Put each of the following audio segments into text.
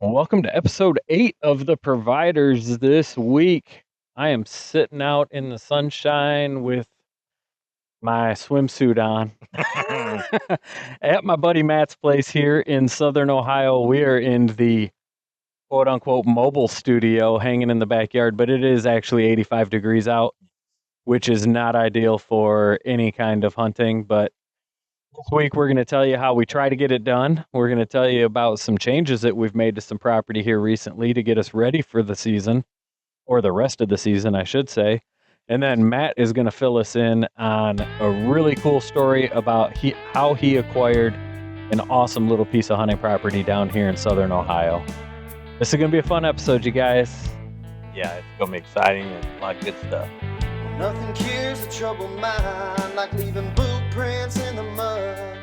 Well, welcome to episode 8 of The Providers this week. I am sitting out in the sunshine with my swimsuit on at my buddy Matt's place here in Southern Ohio. We are in the quote unquote mobile studio hanging in the backyard, but it is actually 85 degrees out, which is not ideal for any kind of hunting. But this week, we're going to tell you how we try to get it done. We're going to tell you about some changes that we've made to some property here recently to get us ready for the season, or the rest of the season, I should say. And then Matt is going to fill us in on a really cool story about how he acquired an awesome little piece of hunting property down here in Southern Ohio. This is going to be a fun episode, you guys. Yeah, it's gonna be exciting and a lot of good stuff. Nothing cures a troubled mind like leaving boot prints in the mud.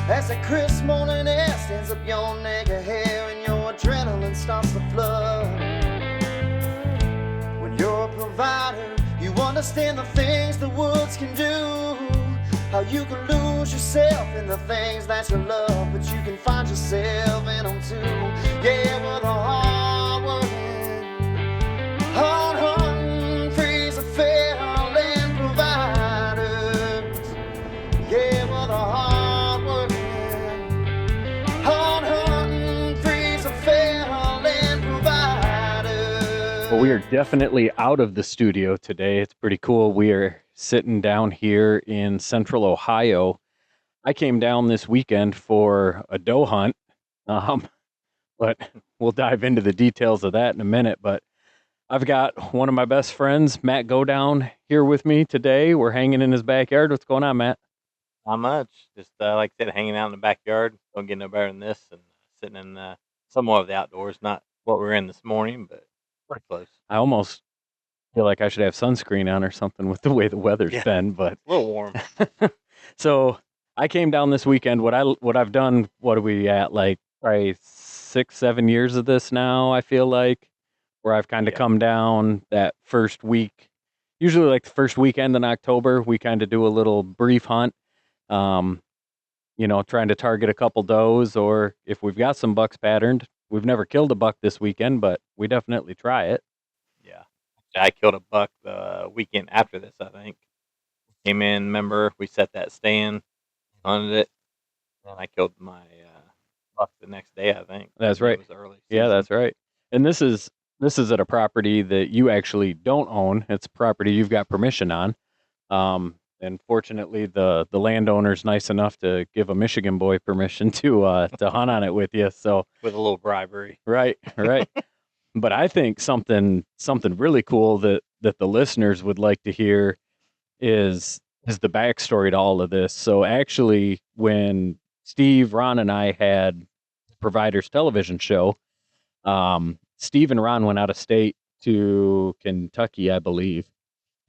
As that crisp morning air stands up your neck of hair and your adrenaline starts to flood. When you're a provider, you understand the things the woods can do. How you can lose yourself in the things that you love, but you can find yourself in them too. Yeah, with a hard working, hard hunting, freeze a fair land providers. Yeah, with a hard working, hard hunting, freeze a fair land providers. Well, we are definitely out of the studio today. It's pretty cool. We are sitting down here in Central Ohio. I came down this weekend for a doe hunt, but we'll dive into the details of that in a minute. But I've got one of my best friends, Matt Godown, here with me today. We're hanging in his backyard. What's going on, Matt? Not much. Just like I said, hanging out in the backyard. Don't get no better than this, and sitting in somewhat of the outdoors. Not what we were in this morning, but pretty close. I almost feel like I should have sunscreen on or something with the way the weather's Yeah. been, but A little warm. so I came down this weekend. What I've done, what are we at? Like probably 6-7 years of this now, I feel like, where I've kind of Yeah. come down that first week. Usually like the first weekend in October, we kind of do a little brief hunt. Trying to target a couple does, or if we've got some bucks patterned. We've never killed a buck this weekend, but we definitely try it. Yeah, I killed a buck the weekend after this. I think came in. Remember, we set that stand, hunted it, and I killed my buck the next day. I think That's It right. was early Yeah, season. that's right. And this is at a property that you actually don't own. It's property you've got permission on. And fortunately, the landowner's nice enough to give a Michigan boy permission to hunt on it with you. So with a little bribery. right. But I think something really cool that the listeners would like to hear is the backstory to all of this. So actually, when Steve, Ron, and I had Providers television show, Steve and Ron went out of state to Kentucky, I believe,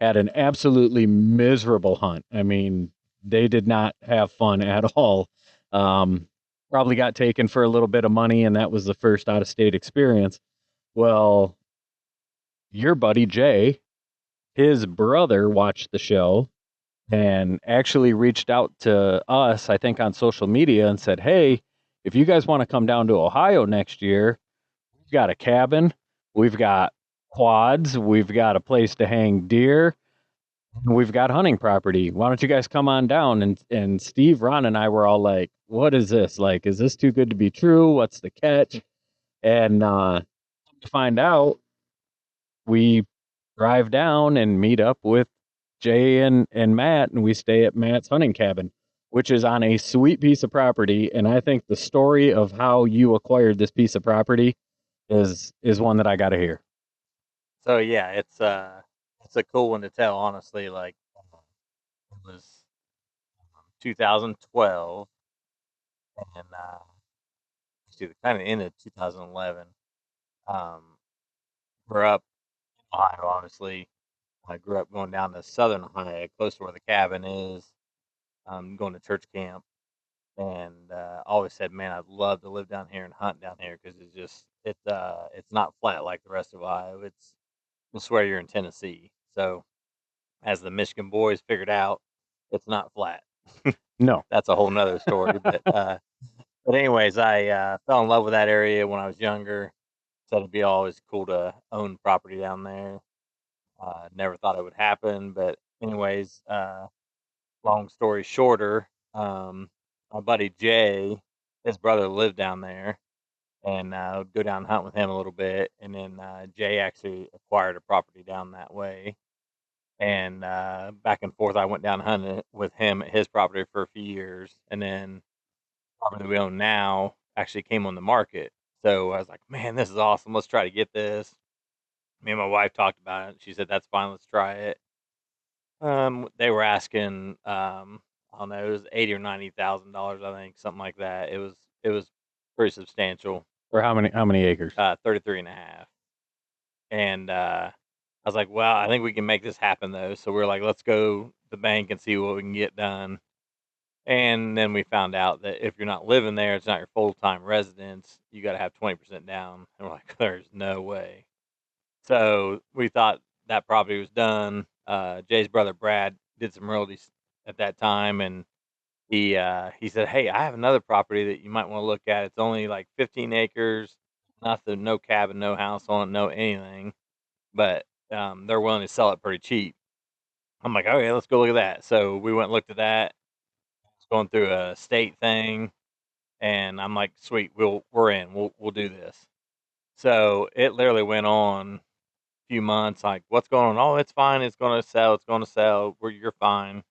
had an absolutely miserable hunt. I mean, they did not have fun at all. Probably got taken for a little bit of money, and that was the first out of state experience. Well, your buddy Jay, his brother watched the show and actually reached out to us, I think on social media, and said, "Hey, if you guys want to come down to Ohio next year, we've got a cabin, we've got quads, we've got a place to hang deer, we've got hunting property. Why don't you guys come on down?" And Steve, Ron, and I were all like, "What is this? Like, is this too good to be true? What's the catch?" And to find out, we drive down and meet up with Jay and Matt, and we stay at Matt's hunting cabin, which is on a sweet piece of property. And I think the story of how you acquired this piece of property is one that I got to hear. So yeah, it's a cool one to tell. Honestly, like it was 2012, and kind of ended 2011. Um, Grew up in Ohio, obviously. I grew up going down to Southern Ohio, close to where the cabin is. Going to church camp, and always said, "Man, I'd love to live down here and hunt down here because it's not flat like the rest of Ohio. I swear you're in Tennessee." So as the Michigan boys figured out, it's not flat. No. That's a whole nother story. But But anyways, I fell in love with that area when I was younger. Said it'd be always cool to own property down there. Never thought it would happen, but anyways, long story shorter, my buddy Jay, his brother lived down there, and would go down and hunt with him a little bit, and then Jay actually acquired a property down that way, and back and forth, I went down hunting with him at his property for a few years, and then the property we own now actually came on the market. So I was like, man, this is awesome. Let's try to get this. Me and my wife talked about it. She said, that's fine. Let's try it. They were asking, I don't know, it was 80 or $90,000, I think, something like that. It was pretty substantial. For how many acres? 33 and a half. And I was like, well, I think we can make this happen though. So we are like, let's go to the bank and see what we can get done. And then we found out that if you're not living there, it's not your full time residence. You got to have 20% down. And we're like, there's no way. So we thought that property was done. Jay's brother Brad did some realty at that time, and he said, "Hey, I have another property that you might want to look at. It's only like 15 acres, nothing, no cabin, no house on it, no anything, but they're willing to sell it pretty cheap." I'm like, "Okay, let's go look at that." So we went and looked at that. It's going through a state thing, and I'm like, "Sweet, we're in. We'll do this." So it literally went on few months, like, "What's going on?" "Oh, it's fine. It's gonna sell. It's gonna sell. You're fine."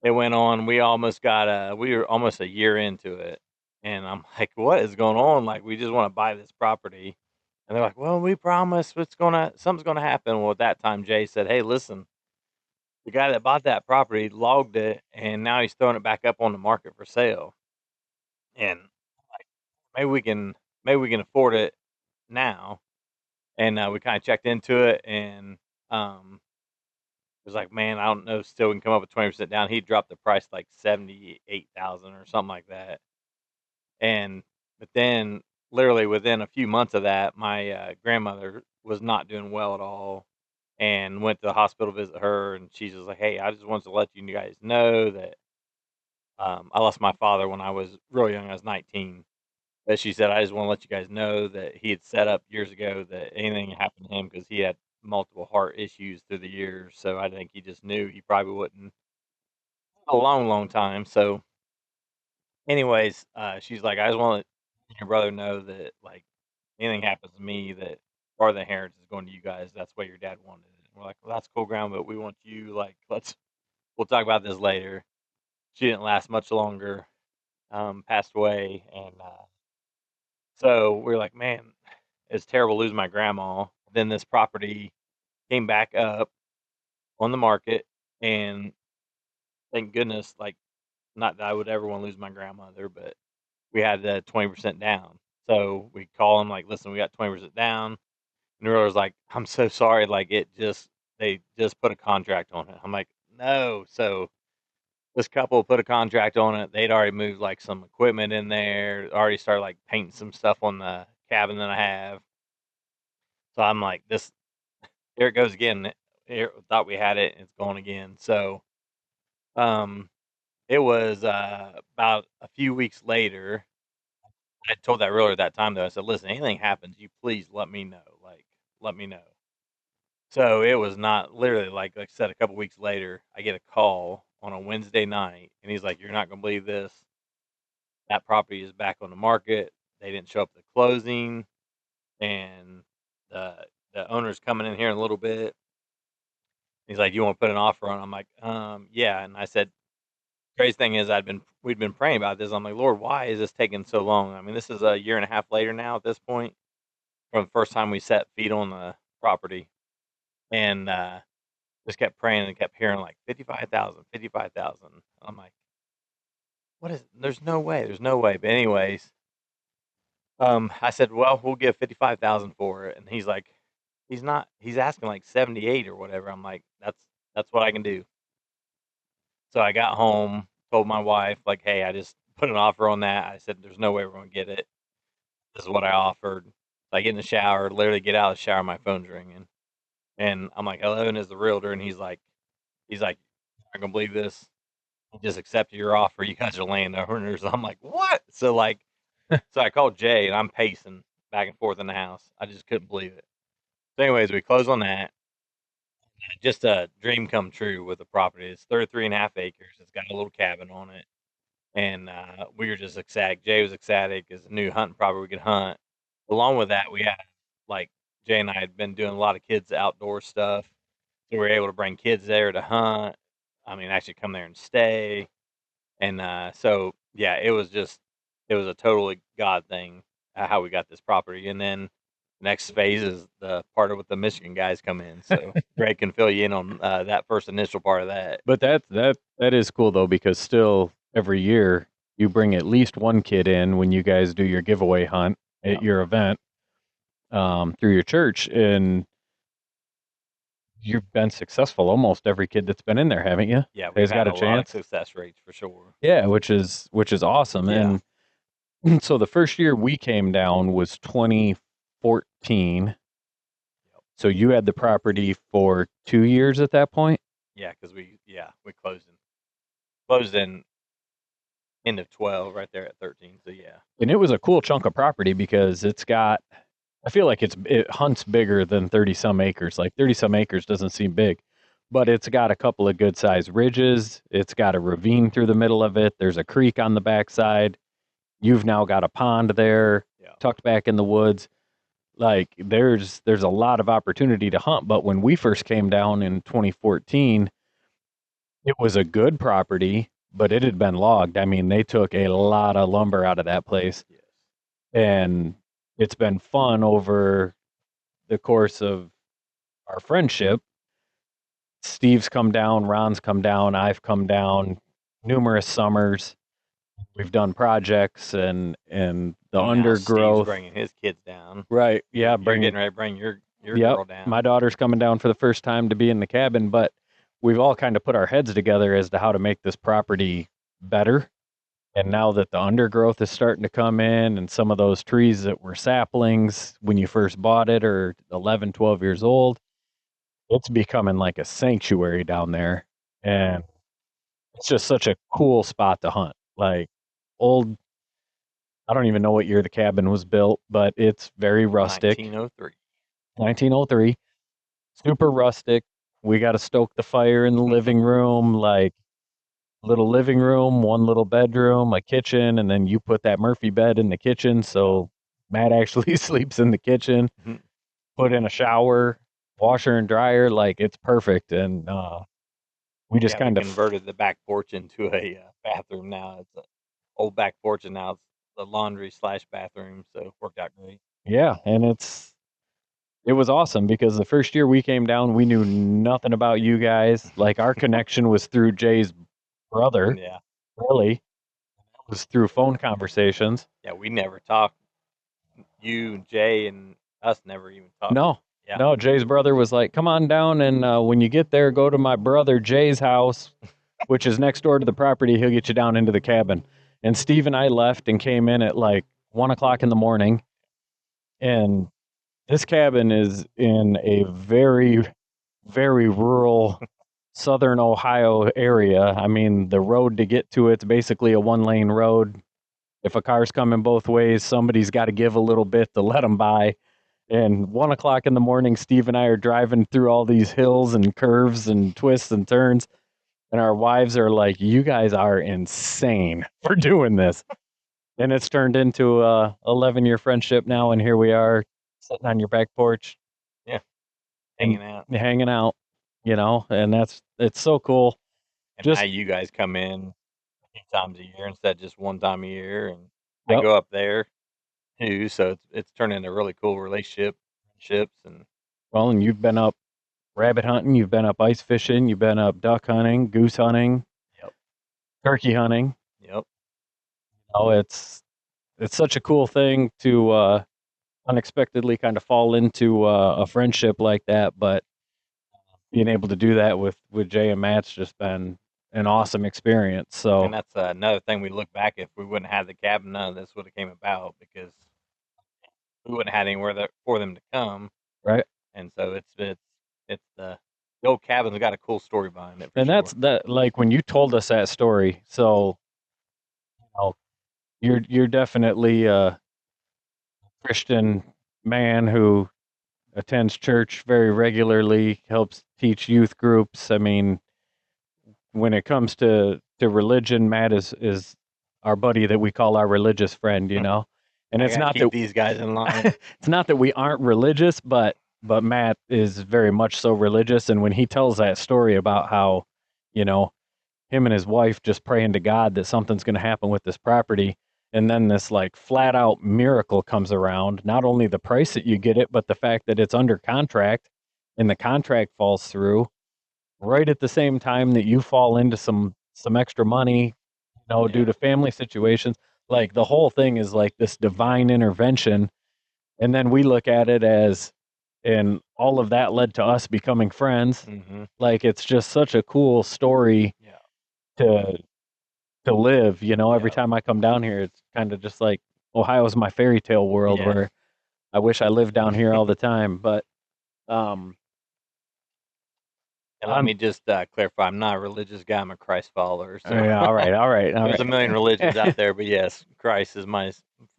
It went on. We were almost a year into it, and I'm like, "What is going on? Like, we just wanna buy this property." And they're like, "Well, we promise something's gonna happen." Well, at that time, Jay said, "Hey, listen, the guy that bought that property logged it, and now he's throwing it back up on the market for sale. And, like, maybe we can afford it now." And, we kinda checked into it, and, was like, "Man, I don't know, still we can come up with 20% down." He dropped the price like 78,000 or something like that. And but then literally within a few months of that, my grandmother was not doing well at all and went to the hospital to visit her, and she's just like, "Hey, I just wanted to let you guys know that I lost my father when I was real young. I was 19." But she said, "I just want to let you guys know that he had set up years ago that anything happened to him because he had multiple heart issues through the years. So I think he just knew he probably wouldn't a long, long time." So, anyways, she's like, "I just want to let your brother know that like anything happens to me, that part of the inheritance is going to you guys. That's what your dad wanted." And we're like, "Well, that's cool, ground, but we want you like we'll talk about this later." She didn't last much longer. Passed away, and so we are like, "Man, it's terrible losing my grandma." Then this property came back up on the market, and thank goodness, like, not that I would ever want to lose my grandmother, but we had the 20% down. So we call them like, "Listen, we got 20% down." And the realtor's like, "I'm so sorry. Like, they just put a contract on it." I'm like, "No." So this couple put a contract on it. They'd already moved like some equipment in there, already started like painting some stuff on the cabin that I have. So I'm like, here it goes again. Here, thought we had it, and it's gone again. So, um, it was about a few weeks later. I told that realtor at that time though. I said, "Listen, anything happens, you please let me know. Like, let me know." So it was not literally like I said. A couple weeks later, I get a call on a Wednesday night, and he's like, "You're not gonna believe this. That property is back on the market. They didn't show up at the closing, and the owner's coming in here in a little bit." He's like, "You want to put an offer on?" I'm like, yeah." And I said, crazy thing is, we'd been praying about this. I'm like, "Lord, why is this taking so long?" I mean, this is a year and a half later now at this point from the first time we set feet on the property, and just kept praying and kept hearing like 55,000, 55,000. I'm like, "What is? There's no way. There's no way." But anyways, I said, "Well, we'll give 55,000 for it," and he's like, he's not. He's asking like 78 or whatever. I'm like, that's what I can do." So I got home, told my wife, like, "Hey, I just put an offer on that." I said, "There's no way we're gonna get it. This is what I offered." So I get in the shower, literally get out of the shower, my phone's ringing. And I'm like, "Hello," and is the realtor, and he's like, "You're not gonna believe this. He just accepted your offer. You guys are landowners. I'm like, what? So like, so I called Jay and I'm pacing back and forth in the house. I just couldn't believe it. So anyways, we closed on that. Just a dream come true with the property. It's 33.5 acres. It's got a little cabin on it. And we were just ecstatic. Jay was ecstatic. It's a new hunting property we could hunt. Along with that, we had like Jay and I had been doing a lot of kids outdoor stuff. So we were able to bring kids there to hunt. I mean, actually come there and stay. And so yeah, it was a totally God thing how we got this property. And then next phase is the part of with the Michigan guys come in. So Greg can fill you in on that first initial part of that. But that is cool though, because still every year you bring at least one kid in when you guys do your giveaway hunt at your event through your church, and you've been successful almost every kid that's been in there, haven't you? Yeah, we've got had a lot of chance. success rates for sure. Yeah, which is awesome. Yeah. And so the first year we came down was 2014. So you had the property for 2 years at that point? Yeah, because we closed in end of 12 right there at 13. So yeah. And it was a cool chunk of property because it's got, I feel like it hunts bigger than 30 some acres. Like 30 some acres doesn't seem big, but it's got a couple of good sized ridges. It's got a ravine through the middle of it. There's a creek on the backside. You've now got a pond there, tucked back in the woods. Like there's a lot of opportunity to hunt. But when we first came down in 2014, it was a good property, but it had been logged. I mean, they took a lot of lumber out of that place. Yes. And it's been fun over the course of our friendship. Steve's come down, Ron's come down, I've come down numerous summers. We've done projects and the undergrowth. Steve's bringing his kids down. Right. Yeah. You're getting ready to bring your girl down. My daughter's coming down for the first time to be in the cabin, but we've all kind of put our heads together as to how to make this property better. And now that the undergrowth is starting to come in and some of those trees that were saplings when you first bought it are 11, 12 years old, it's becoming like a sanctuary down there. And it's just such a cool spot to hunt. Like old, I don't even know what year the cabin was built, but it's very rustic. 1903. Super rustic. We got to stoke the fire in the living room, like little living room, one little bedroom, a kitchen, and then you put that Murphy bed in the kitchen. So Matt actually sleeps in the kitchen, put in a shower, washer and dryer. Like it's perfect. And we just kind of converted the back porch into a bathroom now. It's an old back porch, and now it's the laundry / bathroom. So it worked out great. Yeah. And it was awesome because the first year we came down, we knew nothing about you guys. Like our connection was through Jay's brother. Yeah. Really. It was through phone conversations. Yeah, we never talked. You, Jay, and us never even talked. No. Yeah. No, Jay's brother was like, come on down, and when you get there, go to my brother Jay's house, which is next door to the property. He'll get you down into the cabin. And Steve and I left and came in at like 1 o'clock in the morning. And this cabin is in a very, very rural southern Ohio area. I mean, the road to get to it's basically a 1-lane road. If a car's coming both ways, somebody's got to give a little bit to let them by. And 1 o'clock in the morning, Steve and I are driving through all these hills and curves and twists and turns. And our wives are like, you guys are insane for doing this. And it's turned into a 11-year friendship now. And here we are sitting on your back porch. Yeah. Hanging out, you know, and it's so cool. And just now you guys come in a few times a year instead of just one time a year. And I go up there too. So it's turned into a really cool relationships. And well, and you've been up rabbit hunting, you've been up ice fishing, you've been up duck hunting, goose hunting, turkey hunting. Oh, it's such a cool thing to unexpectedly kind of fall into a friendship like that. But being able to do that with Jay and Matt's just been an awesome experience. So, and that's another thing we look back, if we wouldn't have the cabin, none of this would have came about, because we wouldn't have had anywhere for them to come. Right. And so it's the The old cabin's got a cool story behind it. For And sure. that's that. Like when you told us that story, so you know, you're definitely a Christian man who attends church very regularly, helps teach youth groups. I mean, when it comes to religion, Matt is our buddy that we call our religious friend, you know. And I it's gotta not keep that these guys in line. it's not that we aren't religious, but Matt is very much so religious. And when he tells that story about how, you know, him and his wife just praying to God that something's going to happen with this property, and then this like flat out miracle comes around, not only the price that you get it, but the fact that it's under contract and the contract falls through right at the same time that you fall into some extra money, you know, due Yeah. to family situations. Like the whole thing is like this divine intervention. And then we look at it as, and all of that led to us becoming friends. Mm-hmm. Like it's just such a cool story Yeah. to live, you know. Every Yeah. time I come down here, it's kind of just like Ohio's my fairy tale world Yeah. where I wish I lived down here all the time. But um And let me just clarify: I'm not a religious guy. I'm a Christ follower. So yeah, all right. there's a million religions out there, but yes, Christ is my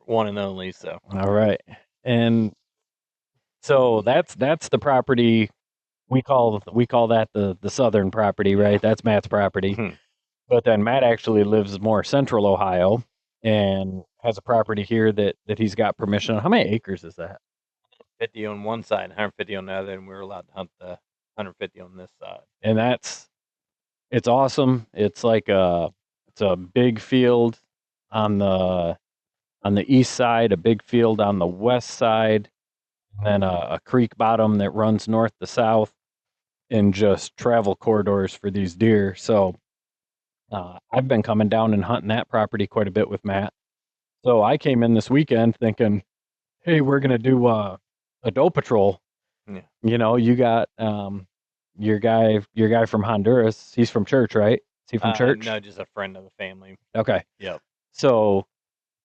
one and only. So All right. And so that's the property we call that the southern property, right? That's Matt's property. Mhm. But then Matt actually lives more central Ohio and has a property here that he's got permission on. How many acres is that? 50 on one side, 150 on the other, and we're allowed to hunt the 150 on this side. And it's awesome. It's like it's a big field on the east side, a big field on the west side, and then a creek bottom that runs north to south, and just travel corridors for these deer. So I've been coming down and hunting that property quite a bit with Matt. So I came in this weekend thinking, hey, we're gonna do a doe patrol. Yeah. You know, you got your guy from Honduras. He's from church, right? Is he from church? No, just a friend of the family. Okay. Yep. So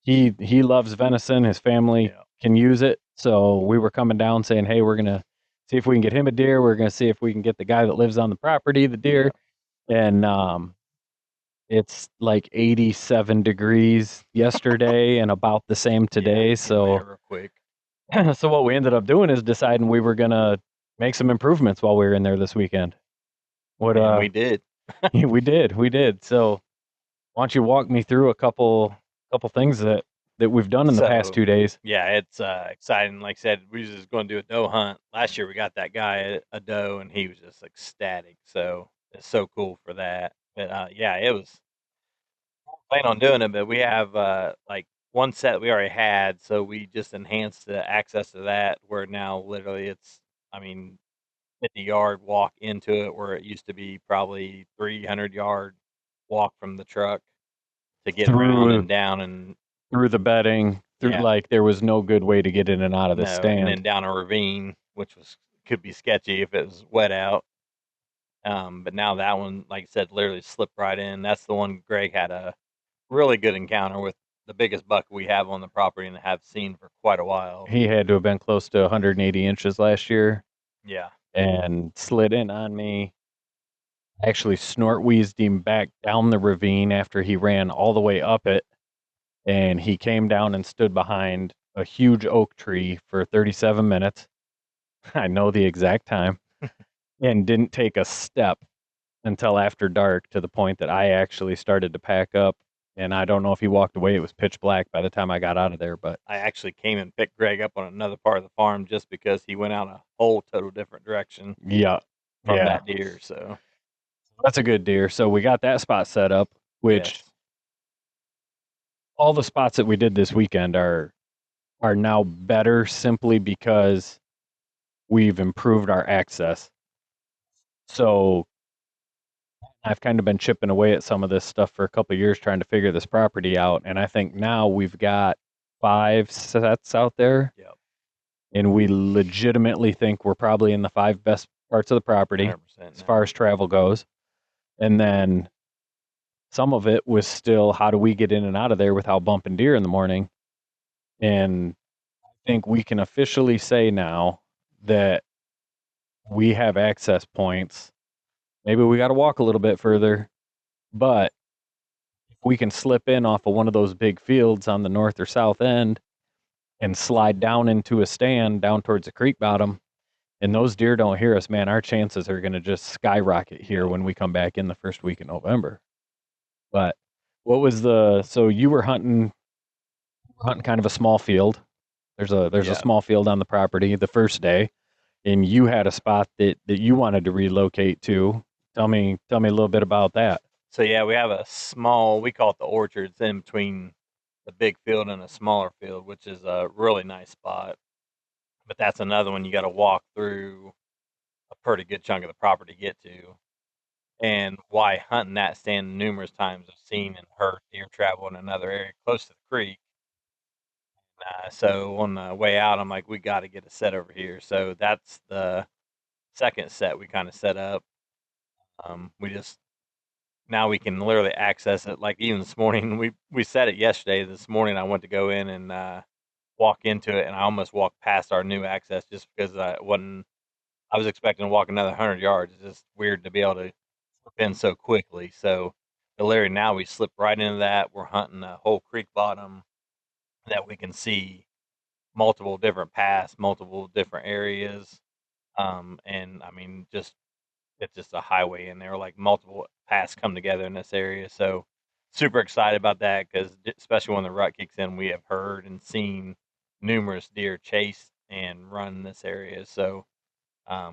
he loves venison. His family Yeah. can use it. So we were coming down saying, hey, we're gonna see if we can get him a deer. We're gonna see if we can get the guy that lives on the property the deer. And it's like 87 degrees yesterday and about the same today. Yeah, So real quick. so what we ended up doing is deciding we were gonna make some improvements while we were in there this weekend. What And we did. we did. So why don't you walk me through a couple things that we've done in the past So, 2 days? Yeah, it's exciting. Like I said, we was just going to do a doe hunt. Last year we got that guy a doe, and he was just ecstatic. So it's so cool for that. But yeah, it was planning on doing it, but we have like one set we already had, so we just enhanced the access to that. Where now literally it's, I mean, 50-yard walk into it, where it used to be probably 300-yard walk from the truck to get around and down and through the bedding, through Yeah. like there was no good way to get in and out of the no, stand. and then down a ravine, which could be sketchy if it was wet out. But now that one, like I said, literally slipped right in. That's the one Greg had a really good encounter with, the biggest buck we have on the property and have seen for quite a while. He had to have been close to 180 inches last year Yeah. and slid in on me. I actually snort wheezed him back down the ravine after he ran all the way up it. And he came down and stood behind a huge oak tree for 37 minutes. I know the exact time. And didn't take a step until after dark, to the point that I actually started to pack up. And I don't know if he walked away. It was pitch black by the time I got out of there. But I actually came and picked Greg up on another part of the farm just because he went out a whole total different direction yeah, from that deer. So that's a good deer. So we got that spot set up, which yes. all the spots that we did this weekend are now better simply because we've improved our access. So I've kind of been chipping away at some of this stuff for a couple of years trying to figure this property out, and I think now we've got 5 sets out there. Yep. And we legitimately think we're probably in the 5 best parts of the property 100% as far as travel goes. And then some of it was still, how do we get in and out of there without bumping deer in the morning? And I think we can officially say now that we have access points. Maybe we got to walk a little bit further, but if we can slip in off of one of those big fields on the north or south end and slide down into a stand down towards the creek bottom, and those deer don't hear us, man, our chances are going to just skyrocket here when we come back in the first week of November. But what was so you were hunting kind of a small field. There's a small field on the property the first day, and you had a spot that you wanted to relocate to. Tell me a little bit about that. So yeah, we have a small, we call it the orchard. It's in between the big field and a smaller field, which is a really nice spot. But that's another one you got to walk through a pretty good chunk of the property to get to. And why hunting that stand numerous times, I've seen and heard deer travel in another area close to the creek. So on the way out, I'm like, we got to get a set over here. So that's the second set we kind of set up. We just now we can literally access it. Like even this morning, we set it yesterday. This morning, I went to go in and walk into it, and I almost walked past our new access just because I wasn't. I was expecting to walk another 100 yards. It's just weird to be able to slip in so quickly. So, literally now we slip right into that. We're hunting a whole creek bottom that we can see multiple different paths, multiple different areas. And I mean, it's just a highway in there, like multiple paths come together in this area. So super excited about that because especially when the rut kicks in, we have heard and seen numerous deer chase and run in this area. So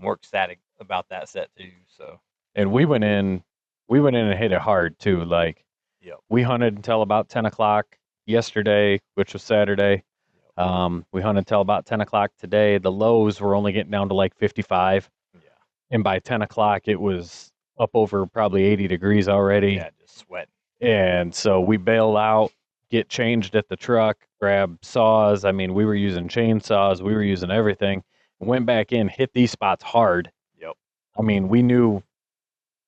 we're ecstatic about that set too. So And we went in and hit it hard too. Like yep. We hunted until about 10 o'clock yesterday, which was Saturday. We hunted until about 10 o'clock today. The lows were only getting down to like 55. Yeah. And by 10 o'clock, it was up over probably 80 degrees already. Yeah, just sweating. And so we bailed out, get changed at the truck, grab saws. I mean, we were using chainsaws. We were using everything. Went back in, hit these spots hard. Yep. I mean, we knew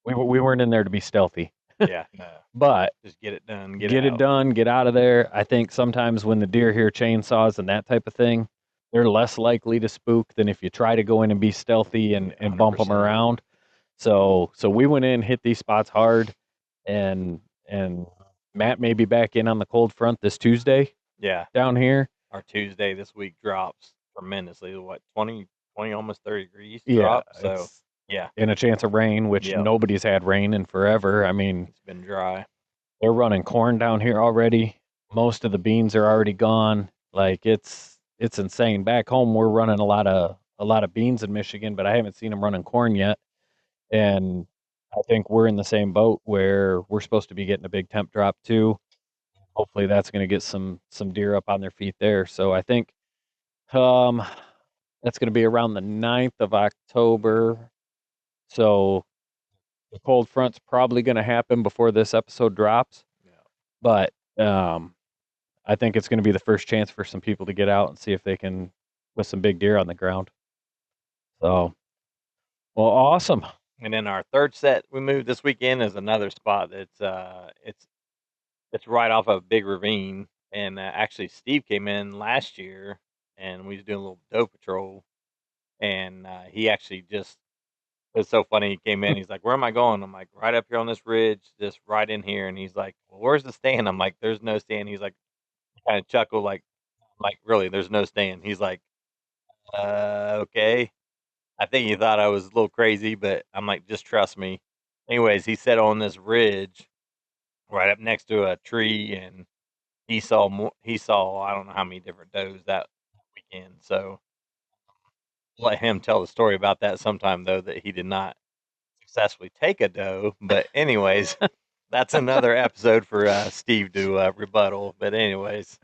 we weren't in there to be stealthy. Yeah. No. But just get it done. Get it done. Get out of there. I think sometimes when the deer hear chainsaws and that type of thing, they're less likely to spook than if you try to go in and be stealthy and bump them 100%. around. So we went in, hit these spots hard, and Matt may be back in on the cold front this Tuesday. Yeah. Down here. Our Tuesday this week drops tremendously. What, 20, almost 30 degrees Yeah. drop? So yeah. And a chance of rain, which nobody's had rain in forever. I mean, it's been dry. They're running corn down here already. Most of the beans are already gone. Like it's insane. Back home we're running a lot of beans in Michigan, but I haven't seen them running corn yet. And I think we're in the same boat where we're supposed to be getting a big temp drop too. Hopefully that's going to get some deer up on their feet there. So I think that's going to be around the 9th of October. So the cold front's probably going to happen before this episode drops. Yeah. But I think it's going to be the first chance for some people to get out and see if they can put some big deer on the ground. So, well, awesome. And then our third set we moved this weekend is another spot that's it's right off of a big ravine. And actually, Steve came in last year, and we was doing a little doe patrol, and he actually just. It's so funny. He came in. He's like, "Where am I going?" I'm like, "Right up here on this ridge, just right in here." And he's like, "Well, where's the stand?" I'm like, "There's no stand." He's like, kind of chuckle, like, really, there's no stand. He's like, okay. I think he thought I was a little crazy, but I'm like, just trust me. Anyways, he sat on this ridge right up next to a tree, and he saw I don't know how many different does that weekend. So let him tell the story about that sometime, though, that he did not successfully take a doe. But anyways, that's another episode for Steve to rebuttal. But anyways,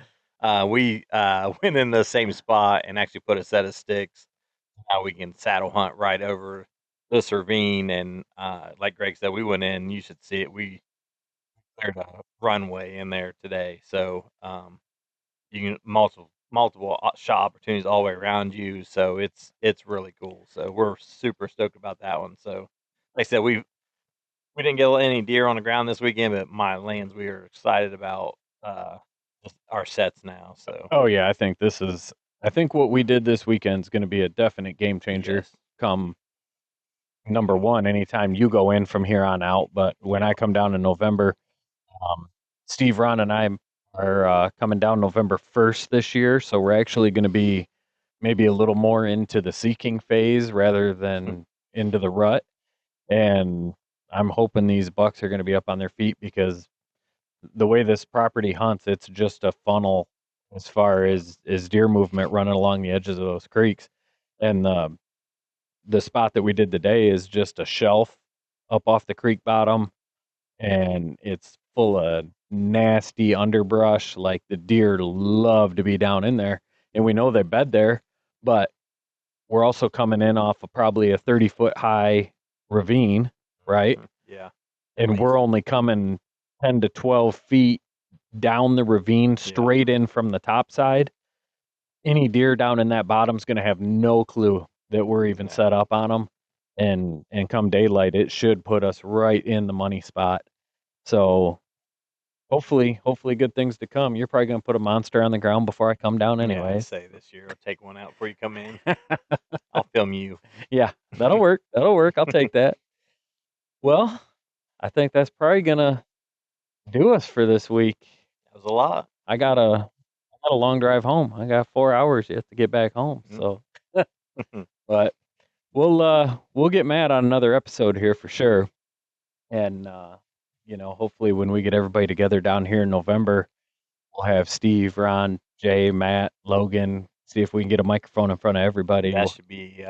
we went in the same spot and actually put a set of sticks. How we can saddle hunt right over this ravine, and like Greg said, we went in. You should see it. We cleared a runway in there today, so you can multiple shot opportunities all the way around you. So it's really cool. So we're super stoked about that one. So like I said, we didn't get any deer on the ground this weekend, but my lands we are excited about just our sets now. So oh yeah, I think what we did this weekend is going to be a definite game changer. Yes. Come number one, anytime you go in from here on out. But when I come down in November, Steve, Ron, and I are coming down November 1st this year. So we're actually going to be maybe a little more into the seeking phase rather than into the rut. And I'm hoping these bucks are going to be up on their feet, because the way this property hunts, it's just a funnel as far as deer movement running along the edges of those creeks. And the spot that we did today is just a shelf up off the creek bottom, and it's full of nasty underbrush. Like, the deer love to be down in there, and we know they bed there, but we're also coming in off of probably a 30-foot high ravine, right? Yeah. And we're only coming 10 to 12 feet down the ravine straight in from the top side. Any deer down in that bottom's going to have no clue that we're even set up on them. And come daylight, it should put us right in the money spot. So hopefully good things to come. You're probably going to put a monster on the ground before I come down anyway. Yeah, I'd say this year I'll take one out before you come in. I'll film you. Yeah, that'll work. That'll work. I'll take that. Well, I think that's probably going to do us for this week. That was a lot. I got a long drive home. I got 4 hours yet to get back home. So, but we'll get Matt on another episode here for sure. And, hopefully when we get everybody together down here in November, we'll have Steve, Ron, Jay, Matt, Logan, see if we can get a microphone in front of everybody. That should be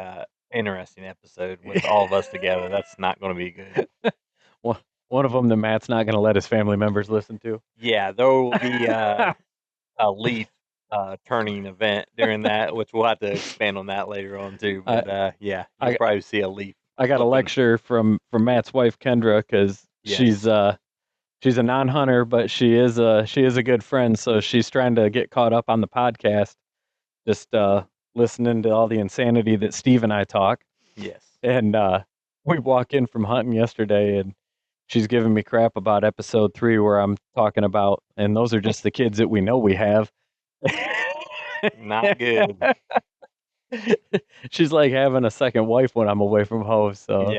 interesting episode with all of us together. That's not going to be good. One of them that Matt's not going to let his family members listen to. Yeah, there will be a leaf turning event during that, which we'll have to expand on that later on too. But you'll probably see a leaf. I got a lecture from Matt's wife Kendra, because she's a non-hunter, but she is a good friend. So she's trying to get caught up on the podcast, just listening to all the insanity that Steve and I talk. Yes. And we walk in from hunting yesterday, and she's giving me crap about episode 3, where I'm talking about, and those are just the kids that we know we have. Not good. She's like having a second wife when I'm away from home. So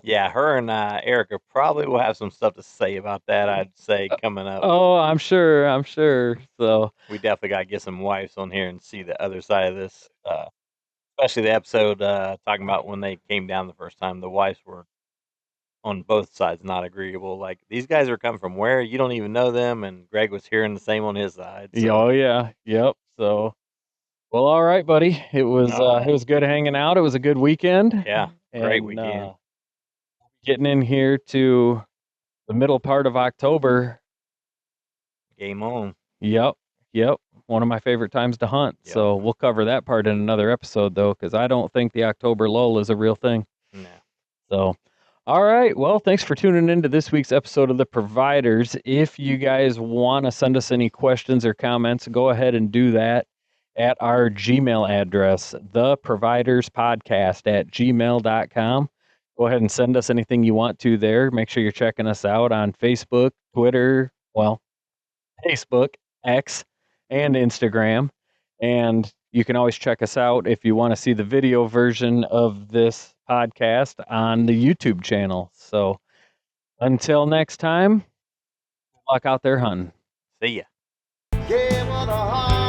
yeah, her and Erica probably will have some stuff to say about that, I'd say, coming up. Oh, I'm sure. So we definitely got to get some wives on here and see the other side of this, especially the episode talking about when they came down the first time. The wives were on both sides not agreeable. Like, these guys are coming from where? You don't even know them. And Greg was hearing the same on his side. So. Oh, yeah. Yep. So, well, all right, buddy. It was good hanging out. It was a good weekend. Yeah, great weekend. Getting in here to the middle part of October. Game on. Yep. One of my favorite times to hunt. Yep. So we'll cover that part in another episode, though, because I don't think the October lull is a real thing. No. So, all right. Well, thanks for tuning into this week's episode of The Providers. If you guys want to send us any questions or comments, go ahead and do that at our Gmail address, theproviderspodcast@gmail.com. Go ahead and send us anything you want to there. Make sure you're checking us out on Facebook, Twitter, Facebook, X, and Instagram. And you can always check us out if you want to see the video version of this podcast on the YouTube channel. So until next time, good luck out there hunting. See ya. Yeah,